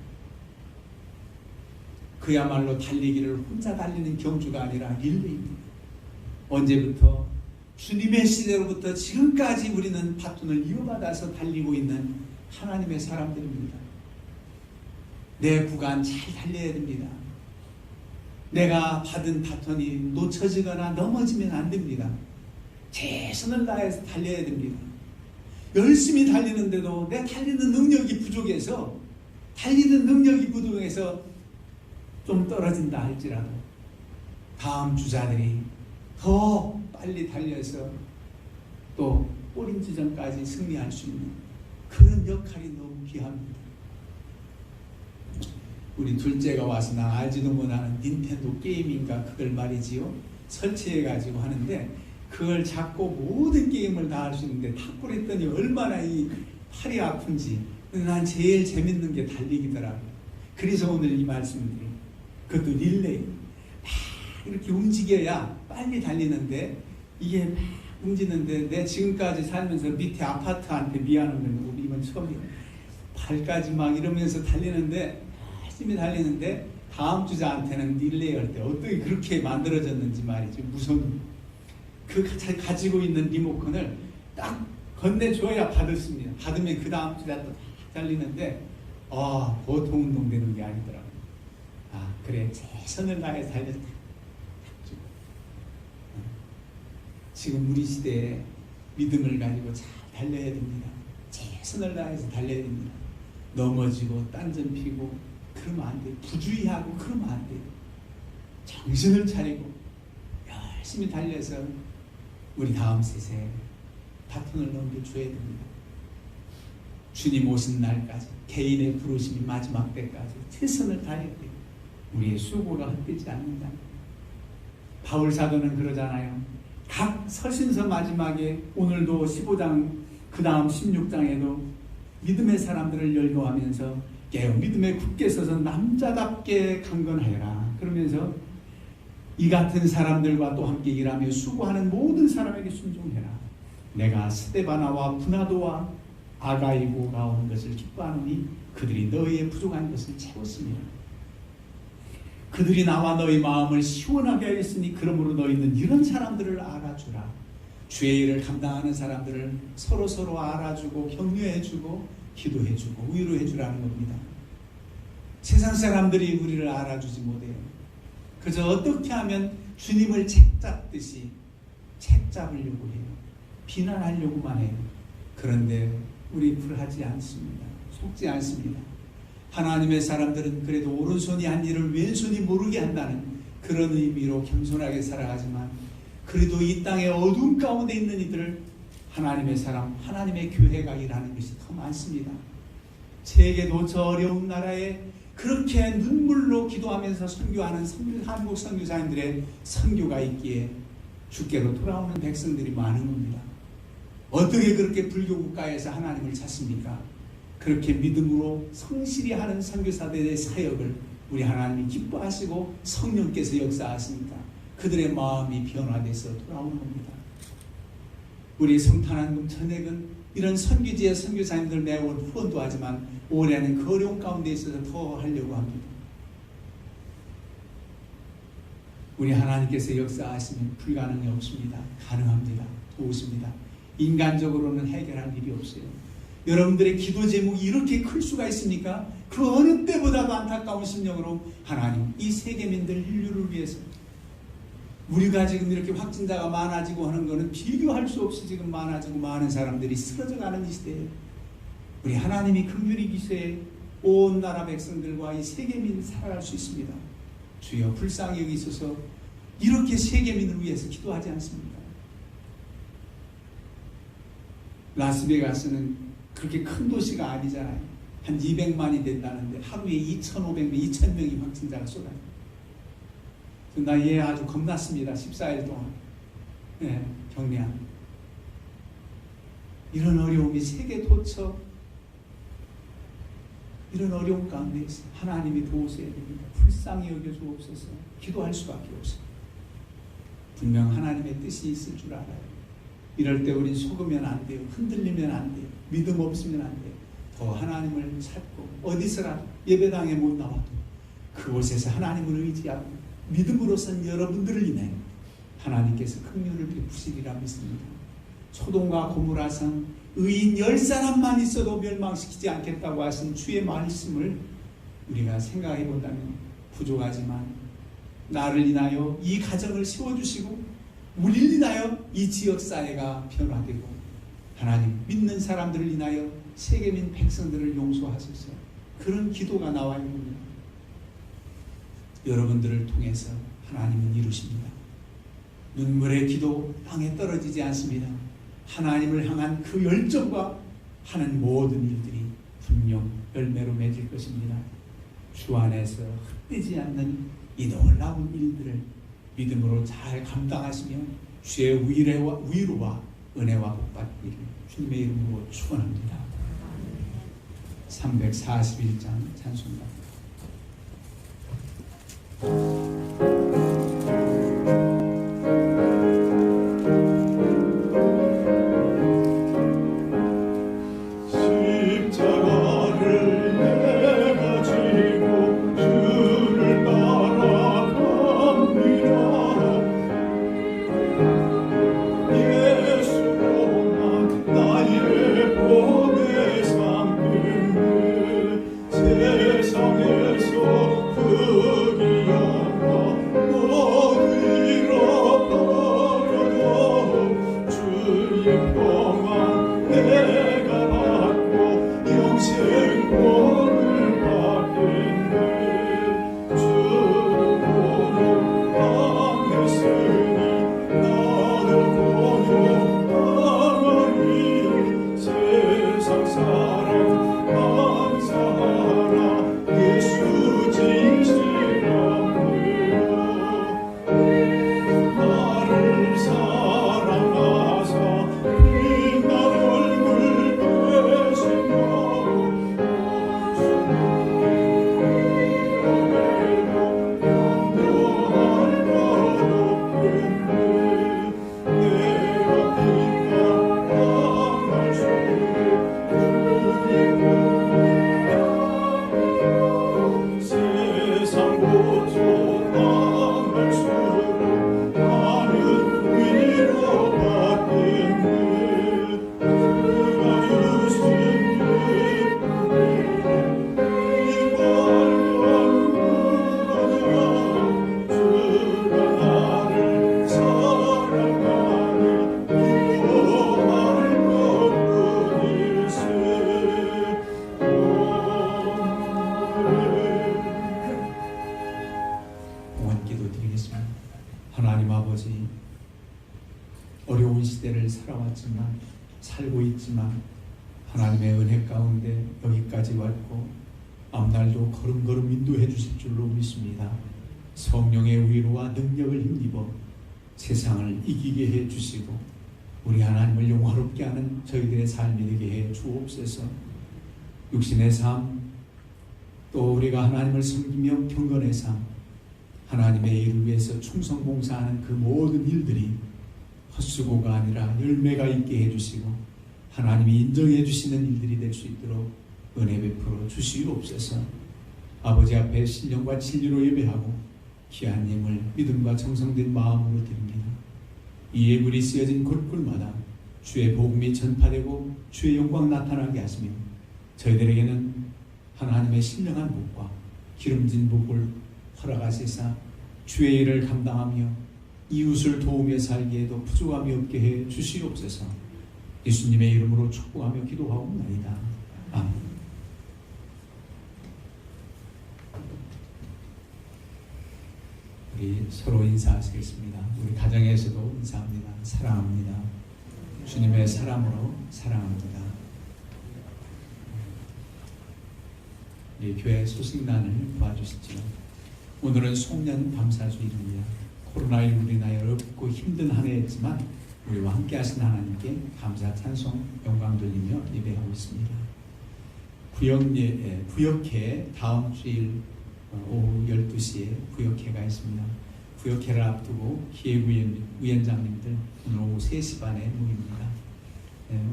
그야말로 달리기를 혼자 달리는 경주가 아니라 릴레이입니다. 언제부터? 주님의 시대로부터 지금까지 우리는 바톤을 이어받아서 달리고 있는 하나님의 사람들입니다. 내 구간 잘 달려야 됩니다. 내가 받은 바톤이 놓쳐지거나 넘어지면 안 됩니다. 최선을 다해서 달려야 됩니다. 열심히 달리는데도 내 달리는 능력이 부족해서 좀 떨어진다 할지라도 다음 주자들이 더 빨리 달려서 또 꼬린 지점까지 승리할 수 있는 그런 역할이 너무 귀합니다. 우리 둘째가 와서 나 알지도 못하는 닌텐도 게임인가 그걸 말이지요. 설치해가지고 하는데 그걸 잡고 모든 게임을 다 할 수 있는데 탁구 했더니 얼마나 이 팔이 아픈지. 난 제일 재밌는 게 달리기더라고요. 그래서 오늘 이 말씀드려요. 그것도 릴레이. 막 이렇게 움직여야 빨리 달리는데 이게 막 움직이는데 내 지금까지 살면서 밑에 아파트한테 미안한 건 우리 이번 처음이에요. 발까지 막 이러면서 달리는데 열심히 달리는데 다음 주자한테는 릴레이 할 때 어떻게 그렇게 만들어졌는지 말이죠. 무슨 그 가지고 있는 리모컨을 딱 건네줘야 받습니다. 받으면 그 다음 주자 또 달리는데 보통 운동되는 게 아니더라고요. 그래, 최선을 다해 달렸다. 지금 우리 시대에 믿음을 가지고 잘 달려야 됩니다. 최선을 다해서 달려야 됩니다. 넘어지고 딴전 피고 그러면 안 돼요. 부주의하고 그러면 안 돼요. 정신을 차리고 열심히 달려서 우리 다음 세대에 바톤을 넘겨줘야 됩니다. 주님 오신 날까지 개인의 부르심이 마지막 때까지 최선을 다해야 돼요. 우리의 수고가 헛되지 않는다. 바울 사도는 그러잖아요. 각 서신서 마지막에 오늘도 15장 그 다음 16장에도 믿음의 사람들을 열거하면서 깨어 믿음에 굳게 서서 남자답게 강건하여라. 그러면서 이 같은 사람들과 또 함께 일하며 수고하는 모든 사람에게 순종해라. 내가 스데바나와 브나도와 아가이고가 온 것을 기뻐하노니 그들이 너희의 부족한 것을 채웠습니다. 그들이 나와 너희 마음을 시원하게 하였으니 그러므로 너희는 이런 사람들을 알아주라. 주의 일을 감당하는 사람들을 서로 알아주고 격려해주고 기도해주고 위로해주라는 겁니다. 세상 사람들이 우리를 알아주지 못해요. 그저 어떻게 하면 주님을 책잡듯이 책잡으려고 해요. 비난하려고만 해요. 그런데 우리 불하지 않습니다. 속지 않습니다. 하나님의 사람들은 그래도 오른손이 한 일을 왼손이 모르게 한다는 그런 의미로 겸손하게 살아가지만 그래도 이 땅의 어두운 가운데 있는 이들을 하나님의 사람, 하나님의 교회가 일하는 것이 더 많습니다. 세계도 저 어려운 나라에 그렇게 눈물로 기도하면서 선교하는 한국 선교사님들의 선교가 있기에 주께로 돌아오는 백성들이 많은 겁니다. 어떻게 그렇게 불교 국가에서 하나님을 찾습니까? 그렇게 믿음으로 성실히 하는 선교사들의 사역을 우리 하나님이 기뻐하시고 성령께서 역사하시니까 그들의 마음이 변화돼서 돌아오는 겁니다. 우리 성탄한금 전액은 이런 선교지의 선교사님들 매월 후원도 하지만 올해는 그 어려운 가운데 있어서 더 하려고 합니다. 우리 하나님께서 역사하시면 불가능이 없습니다. 가능합니다. 도우십니다. 인간적으로는 해결할 일이 없어요. 여러분들의 기도 제목이 이렇게 클 수가 있습니까? 그 어느 때보다도 안타까운 심령으로 하나님 이 세계민들 인류를 위해서 우리가 지금 이렇게 확진자가 많아지고 하는 것은 비교할 수 없이 지금 많아지고 많은 사람들이 쓰러져가는 이 시대에 우리 하나님이 긍휼히 기세에 온 나라 백성들과 이 세계민이 살아갈 수 있습니다. 주여 불쌍히 여기소서. 이렇게 세계민을 위해서 기도하지 않습니까? 라스베가스는 그렇게 큰 도시가 아니잖아요. 한 200만이 된다는데 하루에 2,500명, 2,000명이 확진자가 쏟아요. 나 얘 아주 겁났습니다. 14일 동안 격리한 이런 어려움이 세계 도처 이런 어려움 가운데 있어 하나님이 도우셔야 됩니다. 불쌍히 여겨주옵소서. 기도할 수밖에 없어요. 분명 하나님의 뜻이 있을 줄 알아요. 이럴 때 우린 속으면 안 돼요. 흔들리면 안 돼요. 믿음 없으면 안 돼요. 더 하나님을 찾고 어디서라도 예배당에 못 나와도 그곳에서 하나님을 의지하고 믿음으로선 여러분들을 인해 하나님께서 긍휼을 베푸시리라 믿습니다. 소돔과 고모라성 의인 10사람만 있어도 멸망시키지 않겠다고 하신 주의 말씀을 우리가 생각해 본다면 부족하지만 나를 인하여 이 가정을 세워주시고 우리를 인하여 이 지역사회가 변화되고 하나님 믿는 사람들을 인하여 세계민 백성들을 용서하소서. 그런 기도가 나와야 합니다. 여러분들을 통해서 하나님은 이루십니다. 눈물의 기도 땅에 떨어지지 않습니다. 하나님을 향한 그 열정과 하는 모든 일들이 분명 열매로 맺을 것입니다. 주 안에서 헛되지 않는 이 놀라운 일들을 믿음으로 잘 감당하시며 주의 위로와 은혜와 복받기를 주님의 이름으로 축원합니다. 341장 찬송가. 십자가를 내가 지고 주를 따라갑니다. 예수로만 나의 복의 상급을 기도드리겠습니다. 하나님 아버지, 어려운 시대를 살고 있지만 하나님의 은혜 가운데 여기까지 왔고 앞날도 걸음걸음 인도해 주실 줄로 믿습니다. 성령의 위로와 능력을 힘입어 세상을 이기게 해 주시고 우리 하나님을 영화롭게 하는 저희들의 삶이 되게 해 주옵소서. 육신의 삶, 또 우리가 하나님을 섬기며 경건의 삶, 하나님의 일을 위해서 충성봉사하는 그 모든 일들이 헛수고가 아니라 열매가 있게 해주시고 하나님이 인정해 주시는 일들이 될 수 있도록 은혜 베풀어 주시옵소서. 아버지 앞에 신령과 진리로 예배하고 귀한 예물 믿음과 정성된 마음으로 드립니다. 이 예물이 쓰여진 곳곳마다 주의 복음이 전파되고 주의 영광 나타나게 하시며 저희들에게는 하나님의 신령한 복과 기름진 복을 허락하시사 주의 일을 감당하며 이웃을 도우며 살기에도 부족함이 없게 해 주시옵소서. 예수님의 이름으로 축복하며 기도하옵나이다. 아멘. 우리 서로 인사하시겠습니다. 우리 가정에서도 인사합니다. 사랑합니다. 주님의 사랑으로 사랑합니다. 우리 교회 소식란을 도와주시죠. 오늘은 송년 감사주일입니다. 코로나19로 인하여 어렵고 힘든 한 해였지만 우리와 함께 하신 하나님께 감사 찬송 영광 돌리며 예배하고 있습니다. 부역회 다음 주일 오후 12시에 부역회가 있습니다. 부역회를 앞두고 기획위원장님들 오늘 오후 3시 반에 모입니다.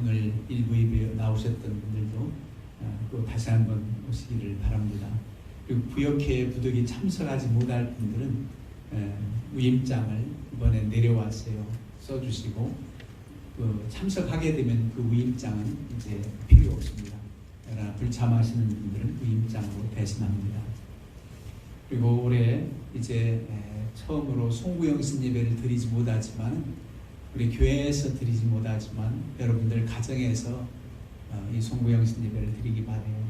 오늘 일부 예배 나오셨던 분들도 또 다시 한번 오시기를 바랍니다. 그리고 부역회에 부득이 참석하지 못할 분들은 위임장을 이번에 내려왔어요. 써주시고 참석하게 되면 그 위임장은 이제 필요 없습니다. 그러나 불참하시는 분들은 위임장으로 대신합니다. 그리고 올해 이제 처음으로 송구영신 예배를 드리지 못하지만 우리 교회에서 드리지 못하지만 여러분들 가정에서 이 송구영신 예배를 드리기 바래요.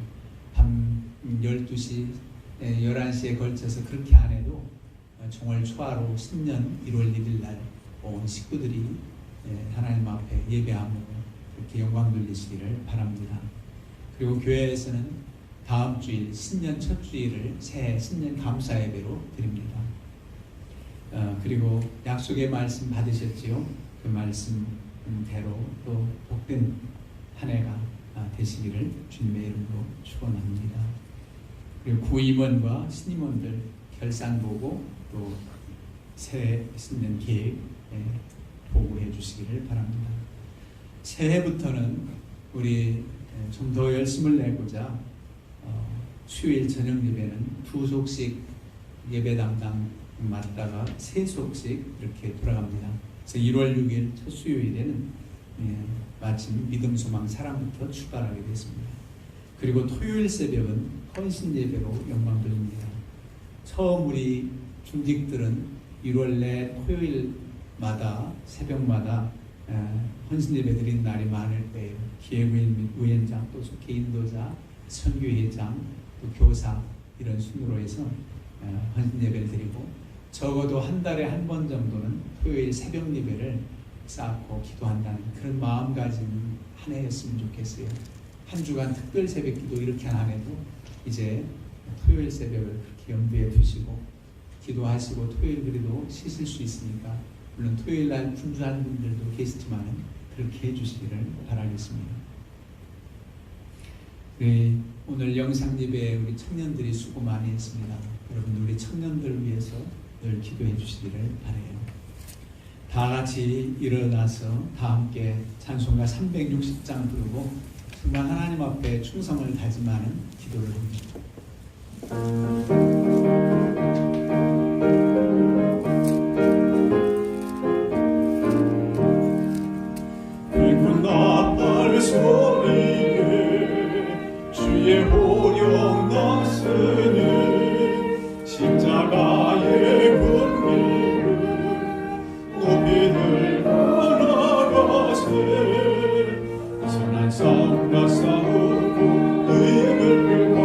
밤 12시, 11시에 걸쳐서 그렇게 안 해도 정월 초하루 신년 1월 1일 날 온 식구들이 하나님 앞에 예배하며 이렇게 영광 돌리시기를 바랍니다. 그리고 교회에서는 다음 주일 신년 첫 주일을 새해 신년 감사 예배로 드립니다. 그리고 약속의 말씀 받으셨지요? 그 말씀대로 또 복된 한 해가 되시기를 주님의 이름으로 축원합니다. 그리고 구임원과 신임원들 결산 보고 또 새해 신년 계획 보고해 주시기를 바랍니다. 새해부터는 우리 좀 더 열심을 내고자 수요일 저녁 예배는 2속씩 예배 담당 맡다가 3속씩 이렇게 돌아갑니다. 그래서 1월 6일 첫 수요일에는 마침 믿음, 소망, 사랑부터 출발하게 됐습니다. 그리고 토요일 새벽은 헌신 예배로 영광 돌립니다. 처음 우리 중직들은 1월 내 토요일마다 새벽마다 헌신 예배 드린 날이 많을 때예요. 기획위원장, 또 속회 인도자, 선교회장, 또 교사 이런 순으로 해서 헌신 예배를 드리고 적어도 한 달에 한 번 정도는 토요일 새벽 예배를 쌓고 기도한다는 그런 마음가짐 한 해였으면 좋겠어요. 한 주간 특별 새벽 기도 이렇게 안 해도 이제 토요일 새벽을 그렇게 염두에 두시고 기도하시고 토요일 그래도 쉬실 수 있으니까 물론 토요일 날 분주한 분들도 계시지만 그렇게 해주시기를 바라겠습니다. 오늘 영상 예배에 우리 청년들이 수고 많이 했습니다. 여러분 우리 청년들을 위해서 늘 기도해 주시기를 바라요. 다 같이 일어나서 다 함께 찬송가 360장 부르고 정말 하나님 앞에 충성을 다짐하는 기도를 합니다. 붉은 나팔 소리에 주의 호령 나서는 십자가의 군기를 높이 들고 나가세 선한 싸움과 싸우고 의를 위한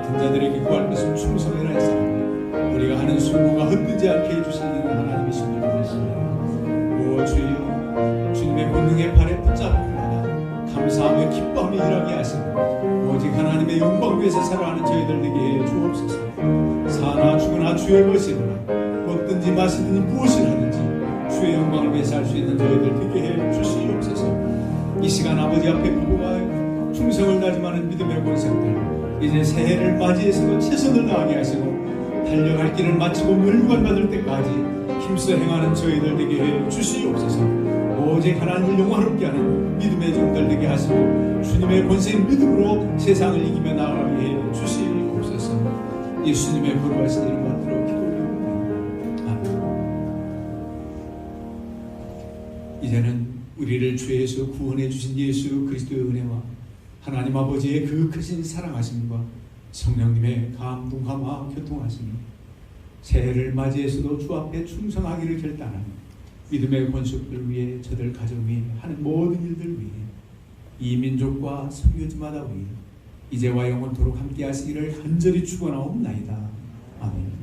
악한 자들에게 구할 것은 충성이라 해서 우리가 하는 수고가 헛되지 않게 해주시는 하나님이신 줄 믿습니다. 오 주여, 주님의 권능의 발에 붙잡고 감사하며 기뻐하며 일하게 하시고 오직 하나님의 영광 위에서 살아가는 저희들 되게 해 주옵소서. 사나 죽으나 주의 것이로라. 먹든지 마시든지 무엇을 하든지 주의 영광을 위해서 할 수 있는 저희들 되게 해 주시옵소서. 이 시간 아버지 앞에 부부가 충성을 다짐하는 믿음의 권색들 이제 새해를 맞이해서도 최선을 다하게 하시고 달려갈 길을 마치고 멸관 받을 때까지 힘써 행하는 저희들 되게 해 주시옵소서. 오직 하나님을 영화롭게 하는 믿음의 종들 되게 하시고 주님의 권세인 믿음으로 세상을 이기며 나아가게 해 주시옵소서. 예수님의 거룩하신 이름 받들어 기도드립니다. 아멘. 이제는 우리를 죄에서 구원해 주신 예수 그리스도의 은혜와 하나님 아버지의 그 크신 사랑하심과 성령님의 감동함과 교통하심이 새해를 맞이해서도 주 앞에 충성하기를 결단하는 믿음의 권속들 위해 저들 가정 위해 하는 모든 일들 위해 이 민족과 선교지마다 위해 이제와 영원토록 함께 하시기를 간절히 축원하옵나이다. 아멘.